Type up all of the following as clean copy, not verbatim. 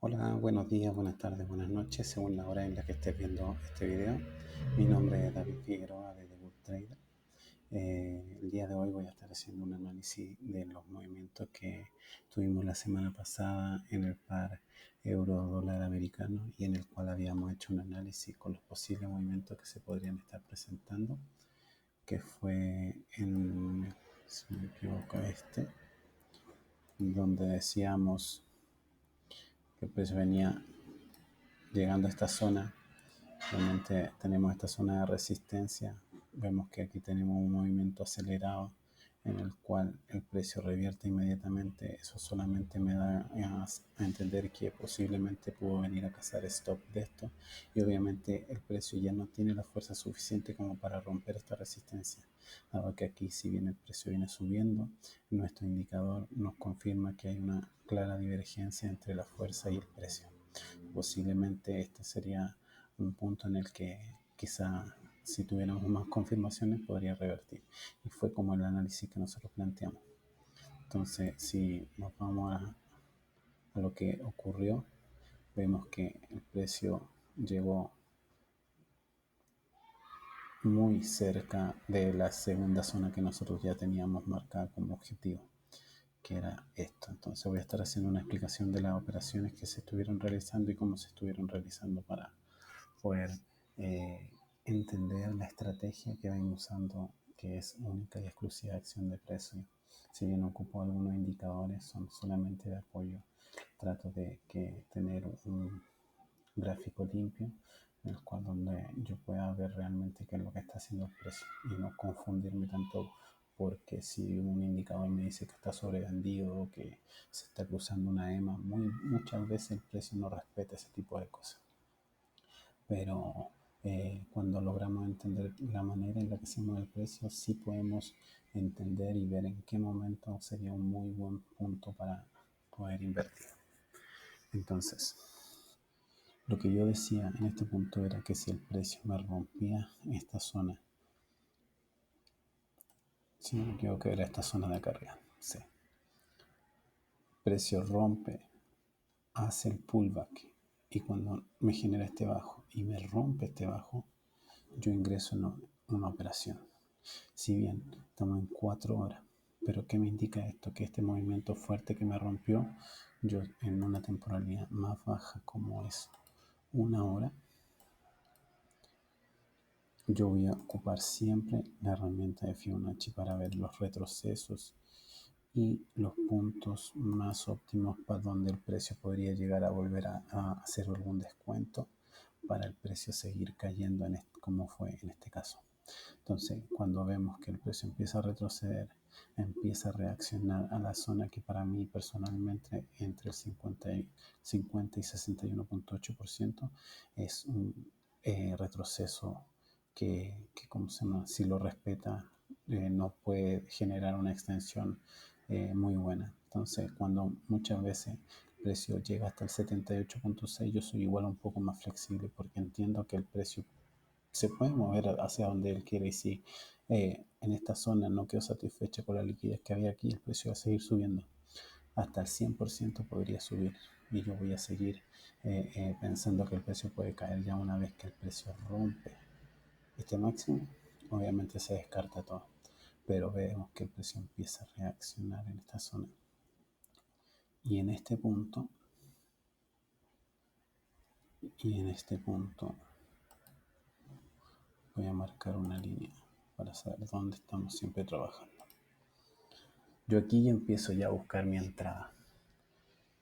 Hola, buenos días, buenas tardes, buenas noches, según la hora en la que estés viendo este video. Mi nombre es David Figueroa de The Good Trader. El día de hoy voy a estar haciendo un análisis de los movimientos que tuvimos la semana pasada en el par euro-dólar americano y en el cual habíamos hecho un análisis con los posibles movimientos que se podrían estar presentando, que fue en, si no me equivoco, donde decíamos que el precio venía llegando a esta zona. Realmente tenemos esta zona de resistencia. Vemos que aquí tenemos un movimiento acelerado en el cual el precio revierte inmediatamente. Eso solamente me da a entender que posiblemente pudo venir a cazar stop de esto, y obviamente el precio ya no tiene la fuerza suficiente como para romper esta resistencia. Dado que aquí, si bien el precio viene subiendo, nuestro indicador nos confirma que hay una clara divergencia entre la fuerza y el precio. Posiblemente este sería un punto en el que quizá, si tuviéramos más confirmaciones, podría revertir. Y fue como el análisis que nosotros planteamos. Entonces, si nos vamos a lo que ocurrió, vemos que el precio llegó muy cerca de la segunda zona que nosotros ya teníamos marcada como objetivo, que era esto. Entonces voy a estar haciendo una explicación de las operaciones que se estuvieron realizando y cómo se estuvieron realizando para poder eh, entender la estrategia que ven usando, que es única y exclusiva acción de precio. Si bien ocupo algunos indicadores, son solamente de apoyo. Trato de tener un gráfico limpio en el cual donde yo pueda ver realmente qué es lo que está haciendo el precio y no confundirme tanto, porque si un indicador me dice que está sobrevendido o que se está cruzando una EMA, muchas veces el precio no respeta ese tipo de cosas. Pero cuando logramos entender la manera en la que se mueve el precio, sí podemos entender y ver en qué momento sería un muy buen punto para poder invertir. Entonces, lo que yo decía en este punto era que si el precio me rompía esta zona, si no me equivoco, era esta zona de acá arriba, sí. Precio rompe, hace el pullback, y cuando me genera este bajo y me rompe este bajo, yo ingreso en una operación. Si bien estamos en 4 horas, pero ¿qué me indica esto? Que este movimiento fuerte que me rompió, yo en una temporalidad más baja como es 1 hora, yo voy a ocupar siempre la herramienta de Fibonacci para ver los retrocesos y los puntos más óptimos para donde el precio podría llegar a volver a hacer algún descuento para el precio seguir cayendo como fue en este caso. Entonces, cuando vemos que el precio empieza a retroceder, empieza a reaccionar a la zona que para mí personalmente entre el 50 y 61.8% es un retroceso que ¿cómo se llama? Si lo respeta, no puede generar una extensión muy buena. Entonces, cuando muchas veces el precio llega hasta el 78.6, yo soy igual un poco más flexible, porque entiendo que el precio se puede mover hacia donde él quiere, y si en esta zona no quedó satisfecha con la liquidez que había aquí, el precio va a seguir subiendo. Hasta el 100% podría subir, y yo voy a seguir pensando que el precio puede caer ya una vez que el precio rompe este máximo. Obviamente se descarta todo, pero vemos que el precio empieza a reaccionar en esta zona. Y en este punto, voy a marcar una línea para saber dónde estamos siempre trabajando. Yo aquí ya empiezo ya a buscar mi entrada.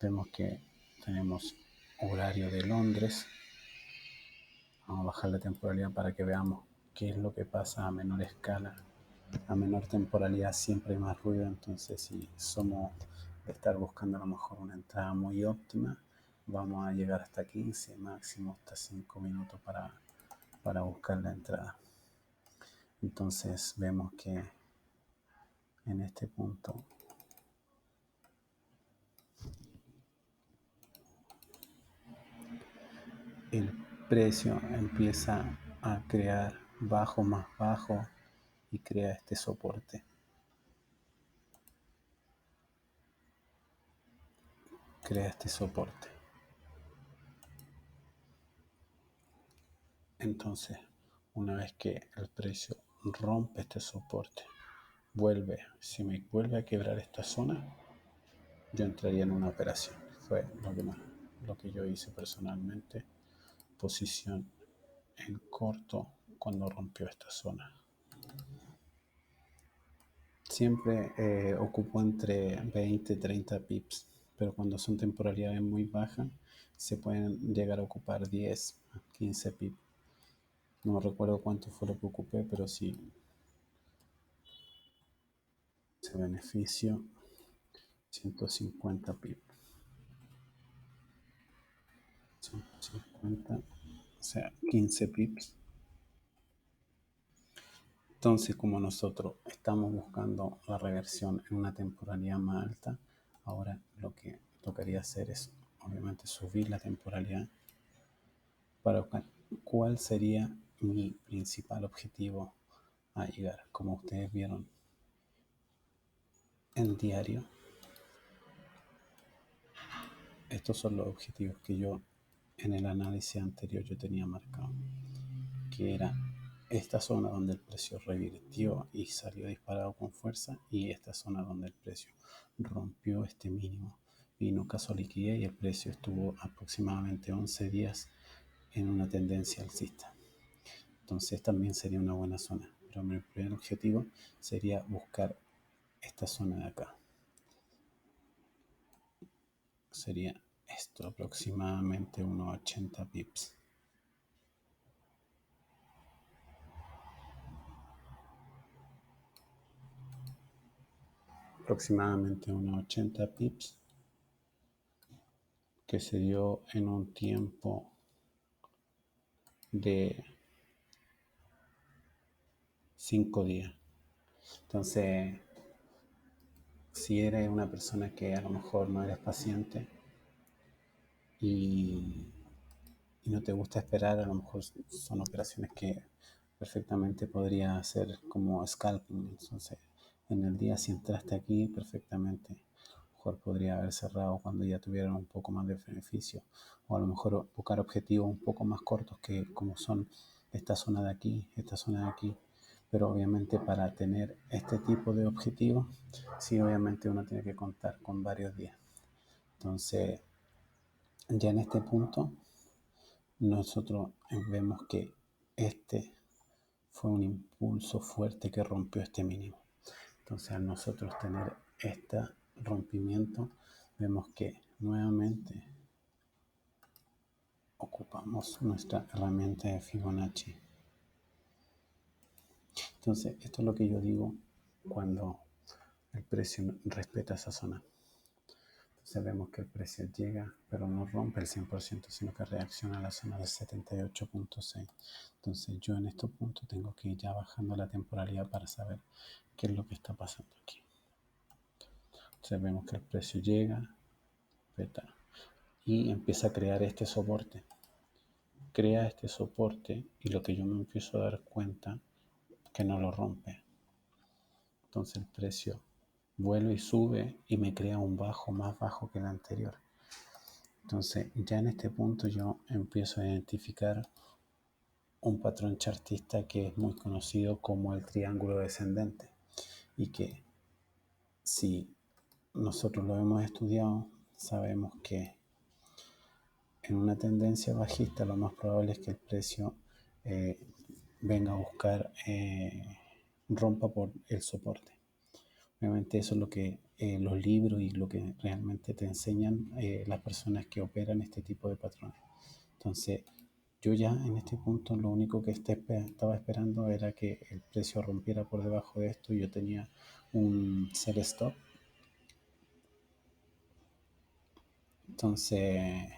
Vemos que tenemos horario de Londres. Vamos a bajar la temporalidad para que veamos qué es lo que pasa a menor escala. A menor temporalidad siempre hay más ruido. Entonces, si somos de estar buscando a lo mejor una entrada muy óptima, vamos a llegar hasta 15, máximo hasta 5 minutos para buscar la entrada. Entonces vemos que en este punto el precio empieza a crear bajo más bajo y crea este soporte. Entonces, una vez que el precio rompe este soporte, si me vuelve a quebrar esta zona, yo entraría en una operación. Fue lo que yo hice personalmente, posición en corto cuando rompió esta zona. Siempre ocupo entre 20 y 30 pips, pero cuando son temporalidades muy bajas, se pueden llegar a ocupar 10, 15 pips. No recuerdo cuánto fue lo que ocupé, pero sí, ese beneficio, 150 pips. 150, o sea, 15 pips. Entonces, como nosotros estamos buscando la reversión en una temporalidad más alta, ahora lo que tocaría hacer es, obviamente, subir la temporalidad para buscar cuál sería mi principal objetivo a llegar. Como ustedes vieron en diario, estos son los objetivos que yo en el análisis anterior yo tenía marcado, que era esta zona donde el precio revirtió y salió disparado con fuerza, y esta zona donde el precio rompió este mínimo, vino caso liquidez y el precio estuvo aproximadamente 11 días en una tendencia alcista. Entonces también sería una buena zona, pero mi primer objetivo sería buscar esta zona de acá. Sería esto, aproximadamente unos 80 pips. Aproximadamente unos 80 pips, que se dio en un tiempo de 5 días. Entonces, si eres una persona que a lo mejor no eres paciente y, y no te gusta esperar, a lo mejor son operaciones que perfectamente podría hacer como scalping. Entonces, en el día, si entraste aquí, perfectamente, a lo mejor podría haber cerrado cuando ya tuvieran un poco más de beneficio, o a lo mejor buscar objetivos un poco más cortos, que como son esta zona de aquí, esta zona de aquí. Pero obviamente, para tener este tipo de objetivos, sí, obviamente uno tiene que contar con varios días. Entonces, ya en este punto, nosotros vemos que este fue un impulso fuerte que rompió este mínimo. Entonces, al nosotros tener este rompimiento, vemos que nuevamente ocupamos nuestra herramienta de Fibonacci. Entonces, esto es lo que yo digo cuando el precio respeta esa zona. Entonces vemos que el precio llega, pero no rompe el 100%, sino que reacciona a la zona del 78.6. Entonces yo en estos puntos tengo que ir ya bajando la temporalidad para saber qué es lo que está pasando aquí. Entonces vemos que el precio llega, beta, y empieza a crear este soporte. Crea este soporte y lo que yo me empiezo a dar cuenta que no lo rompe. Entonces el precio vuelve y sube y me crea un bajo más bajo que el anterior. Entonces ya en este punto yo empiezo a identificar un patrón chartista que es muy conocido como el triángulo descendente, y que si nosotros lo hemos estudiado, sabemos que en una tendencia bajista lo más probable es que el precio eh, venga a buscar, rompa por el soporte. Obviamente eso es lo que los libros y lo que realmente te enseñan las personas que operan este tipo de patrones. Entonces, yo ya en este punto lo único que estaba esperando era que el precio rompiera por debajo de esto, y yo tenía un sell stop. Entonces,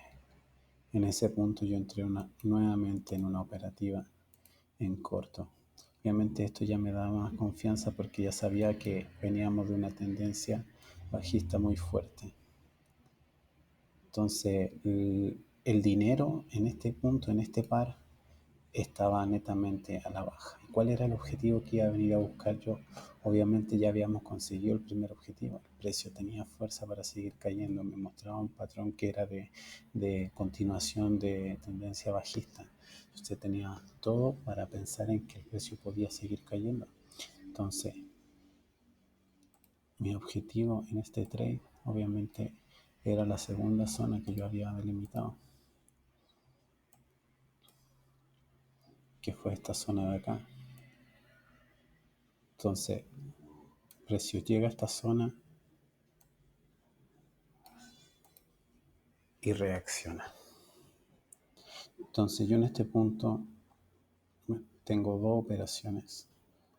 en ese punto yo entré nuevamente en una operativa en corto. Obviamente esto ya me daba más confianza porque ya sabía que veníamos de una tendencia bajista muy fuerte. Entonces, el dinero en este punto, en este par, estaba netamente a la baja. ¿Y cuál era el objetivo que iba a venir a buscar yo? Obviamente ya habíamos conseguido el primer objetivo. El precio tenía fuerza para seguir cayendo. Me mostraba un patrón que era de continuación de tendencia bajista. Usted tenía todo para pensar en que el precio podía seguir cayendo. Entonces, mi objetivo en este trade, obviamente, era la segunda zona que yo había delimitado, que fue esta zona de acá. Entonces, el precio llega a esta zona y reacciona. Entonces, yo en este punto tengo dos operaciones,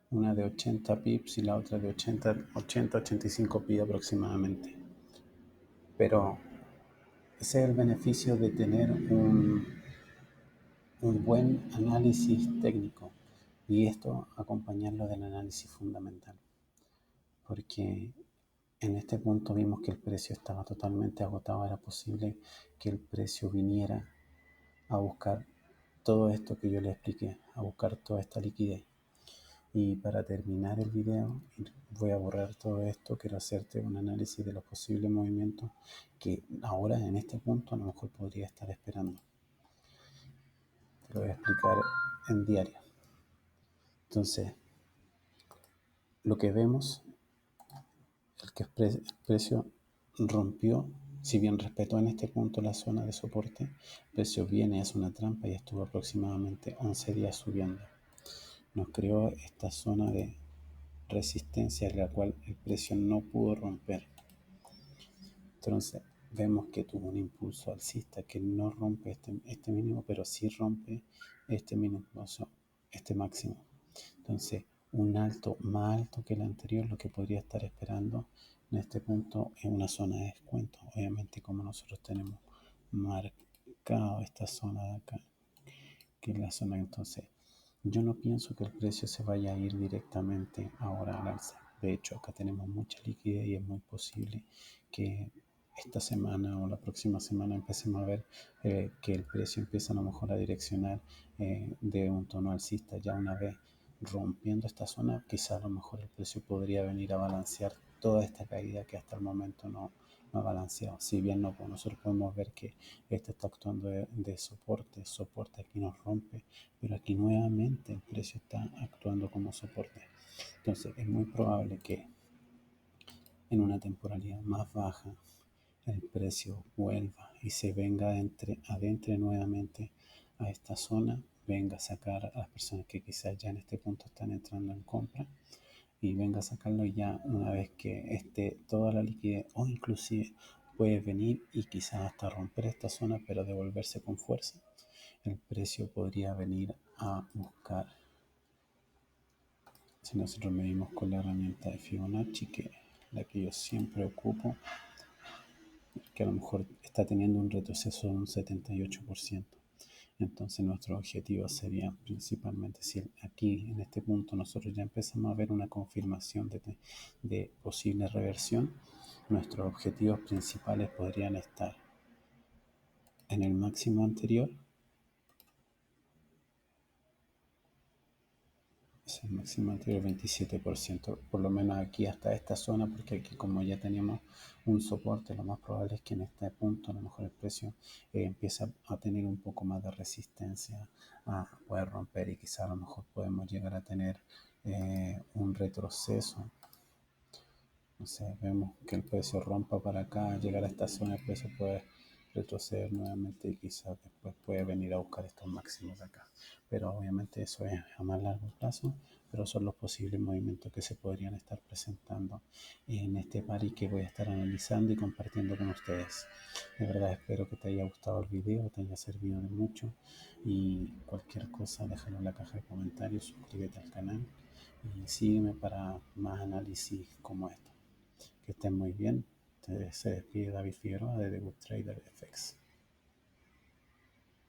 una de 80 pips y la otra de 85 pips aproximadamente. Pero ese es el beneficio de tener un buen análisis técnico y esto acompañarlo del análisis fundamental, porque en este punto vimos que el precio estaba totalmente agotado. Era posible que el precio viniera a buscar todo esto que yo le expliqué, a buscar toda esta liquidez. Y para terminar el video, voy a borrar todo esto. Quiero hacerte un análisis de los posibles movimientos que ahora en este punto a lo mejor podría estar esperando. Te lo voy a explicar en diario. Entonces, lo que vemos es que el precio rompió, si bien respetó en este punto la zona de soporte, el precio viene, hace una trampa y estuvo aproximadamente 11 días subiendo. Nos creó esta zona de resistencia en la cual el precio no pudo romper. Entonces vemos que tuvo un impulso alcista que no rompe este mínimo, pero sí rompe este mínimo, este máximo. Entonces, un alto más alto que el anterior, lo que podría estar esperando en este punto es una zona de descuento. Obviamente, como nosotros tenemos marcado esta zona de acá, que es la zona, entonces yo no pienso que el precio se vaya a ir directamente ahora al alza. De hecho, acá tenemos mucha liquidez y es muy posible que esta semana o la próxima semana empecemos a ver que el precio empieza a lo mejor a direccionar de un tono alcista. Ya una vez rompiendo esta zona, quizá a lo mejor el precio podría venir a balancear toda esta caída que hasta el momento no ha balanceado. Si bien no, pues nosotros podemos ver que este está actuando de soporte aquí nos rompe, pero aquí nuevamente el precio está actuando como soporte. Entonces es muy probable que en una temporalidad más baja el precio vuelva y se venga adentre nuevamente a esta zona, venga a sacar a las personas que quizás ya en este punto están entrando en compra y venga a sacarlo ya una vez que esté toda la liquidez, o inclusive puede venir y quizás hasta romper esta zona pero devolverse con fuerza. El precio podría venir a buscar, si nosotros medimos con la herramienta de Fibonacci, que es la que yo siempre ocupo, que a lo mejor está teniendo un retroceso de un 78%. Entonces nuestro objetivo sería principalmente, si aquí en este punto nosotros ya empezamos a ver una confirmación de posible reversión, nuestros objetivos principales podrían estar en el máximo anterior, es el máximo anterior 27%, por lo menos aquí hasta esta zona, porque aquí como ya teníamos un soporte, lo más probable es que en este punto a lo mejor el precio empieza a tener un poco más de resistencia a poder romper y quizá a lo mejor podemos llegar a tener un retroceso. No sé, vemos que el precio rompa para acá, llegar a esta zona, el precio puede retroceder nuevamente y quizás después puede venir a buscar estos máximos de acá. Pero obviamente eso es a más largo plazo, pero son los posibles movimientos que se podrían estar presentando en este pari que voy a estar analizando y compartiendo con ustedes. De verdad espero que te haya gustado el video, te haya servido de mucho y cualquier cosa déjalo en la caja de comentarios, suscríbete al canal y sígueme para más análisis como este. Que estén muy bien. Se despide David Figueroa de The Good Trader FX.